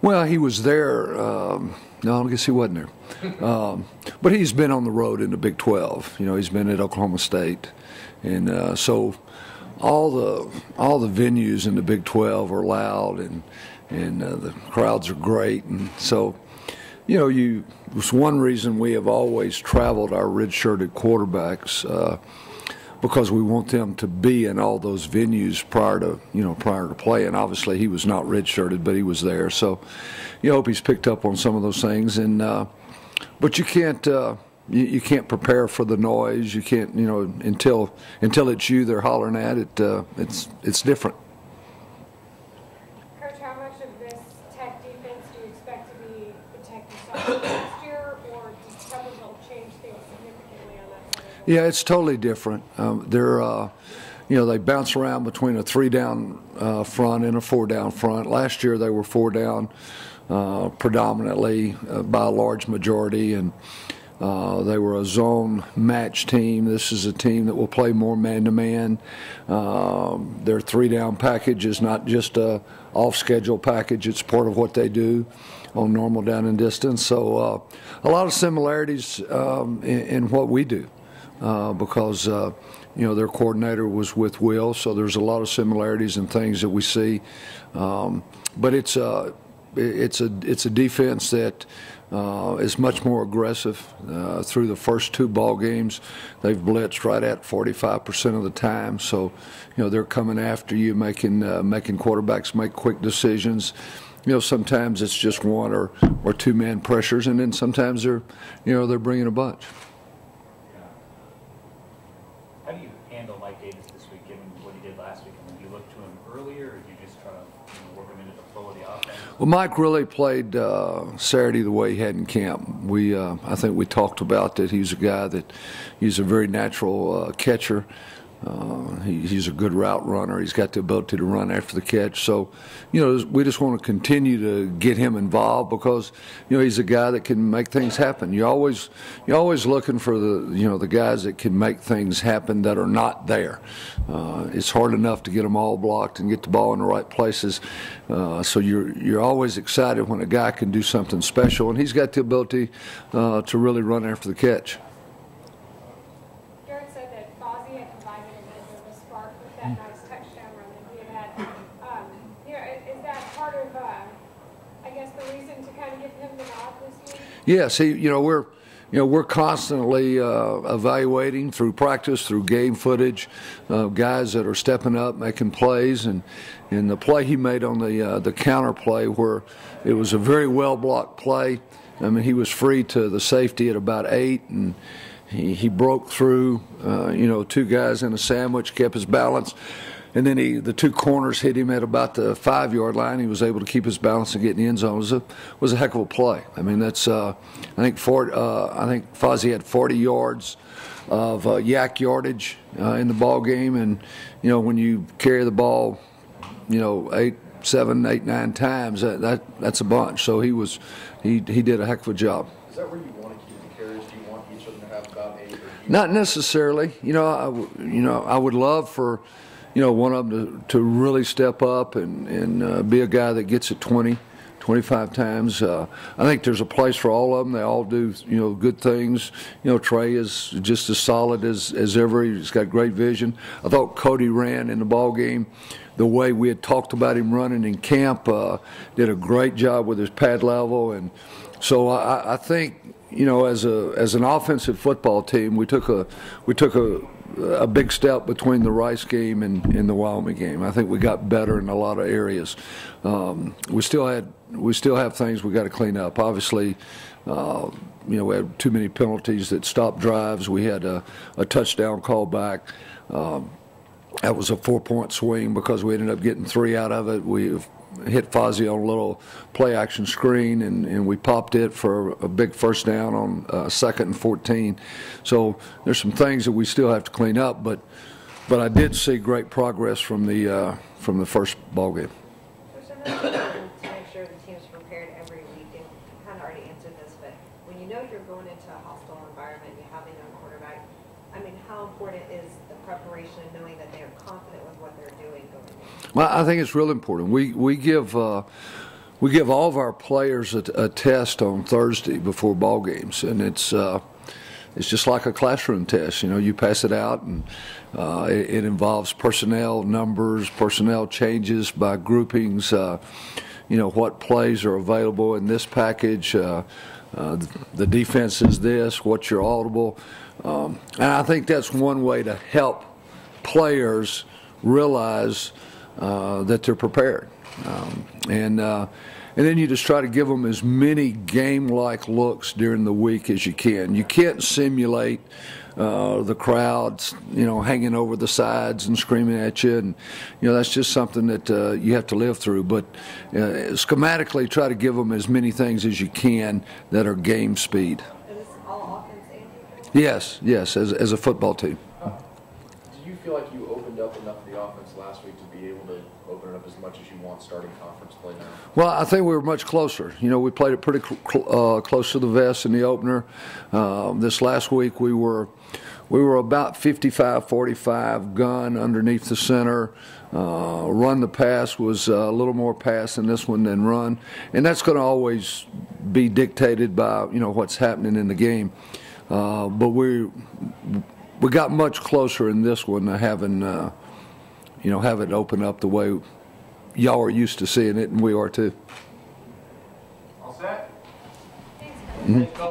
Well, he was there. No, I guess he wasn't there. But he's been on the road in the Big 12. You know, he's been at Oklahoma State, and so all the venues in the Big 12 are loud, and the crowds are great, and so you know, it's one reason we have always traveled our red-shirted quarterbacks. Because we want them to be in all those venues prior to playing. Obviously, he was not redshirted, but he was there. So, you hope he's picked up on some of those things. And but you can't you can't prepare for the noise. You can't, you know, until it's you they're hollering at it. It's different. Coach, how much of this Tech defense do you expect to be the Tech you saw last year, or does Tuberville change things significantly on that side? Yeah, it's totally different. You know, they bounce around between a 3-down front and a 4-down front. Last year they were 4-down predominantly by a large majority, and they were a zone match team. This is a team that will play more man-to-man. Their 3-down package is not just a off-schedule package. It's part of what they do on normal down and distance. So a lot of similarities in what we do. Because you know, their coordinator was with Will, so there's a lot of similarities and things that we see. But it's a defense that is much more aggressive. Through the first 2 ball games, they've blitzed right at 45% of the time. So you know, they're coming after you, making quarterbacks make quick decisions. You know, sometimes it's just 1 or 2 man pressures, and then sometimes they're bringing a bunch. How do you handle Mike Davis this week, given what he did last week? I mean, do you look to him earlier, or do you just try to work him into the flow of the offense? Well, Mike really played Saturday the way he had in camp. I think we talked about that. He's a guy that he's a very natural catcher. He's a good route runner. He's got the ability to run after the catch. So, you know, we just want to continue to get him involved because, you know, he's a guy that can make things happen. You're always looking for the guys that can make things happen that are not there. It's hard enough to get them all blocked and get the ball in the right places. So you're always excited when a guy can do something special, and he's got the ability to really run after the catch. That nice touchdown run that he had. You know, is that part of, I guess, the reason to kind of give him the nod this year? Yes, we're constantly evaluating through practice, through game footage, guys that are stepping up, making plays, and the play he made on the counter play where it was a very well blocked play. I mean, he was free to the safety at about 8, and he broke through, 2 guys in a sandwich, kept his balance, and then the 2 corners hit him at about the 5-yard line. He was able to keep his balance and get in the end zone. It was a heck of a play. I mean, that's I think Fozzie had 40 yards of yak yardage in the ball game, and you know, when you carry the ball, 7, 8, 9 times, that's a bunch. So he did a heck of a job. Is that where you want to keep the carries? Do you want each of them to have about 8? Not necessarily. I would love for, one of them to really step up and be a guy that gets it 20, 25 times. I think there's a place for all of them. They all do, good things. Trey is just as solid as ever. He's got great vision. I thought Cody ran in the ball game the way we had talked about him running in camp. Did a great job with his pad level, and so I think, as an offensive football team, we took a big step between the Rice game and the Wyoming game. I think we got better in a lot of areas. We still have things we got to clean up. Obviously, we had too many penalties that stopped drives. We had a touchdown call back. That was a 4-point swing because we ended up getting 3 out of it. We hit Fozzie on a little play-action screen, and we popped it for a big first down on 2nd and 14. So there's some things that we still have to clean up, but I did see great progress from the first ball game. To make sure the team's prepared every week, and you kind of already answered this, but when you know you're going into a hostile environment, you have a young quarterback, I mean, how important is the preparation and knowing that they are confident with what they're doing going in? Well, I think it's real important. We give we give all of our players a test on Thursday before ball games, and it's just like a classroom test. You know, you pass it out, and it involves personnel numbers, personnel changes by groupings. You know, what plays are available in this package. The defense is this. What's your audible? And I think that's one way to help players realize that they're prepared. And then you just try to give them as many game-like looks during the week as you can. You can't simulate the crowds, you know, hanging over the sides and screaming at you, and you know that's just something that you have to live through. But schematically, try to give them as many things as you can that are game speed. Is this all offense and defense? Yes, as a football team. Do you feel like you opened up enough of the offense last week to be able to open it up as much as you want starting conference play now? Well, I think we were much closer. You know, we played it pretty close to the vest in the opener. This last week we were about 55-45 gun underneath the center. Run the pass was a little more pass in this one than run, and that's going to always be dictated by, you know, what's happening in the game. But we got much closer in this one, having have it open up the way y'all are used to seeing it, and we are too. All set? Thanks, Coach.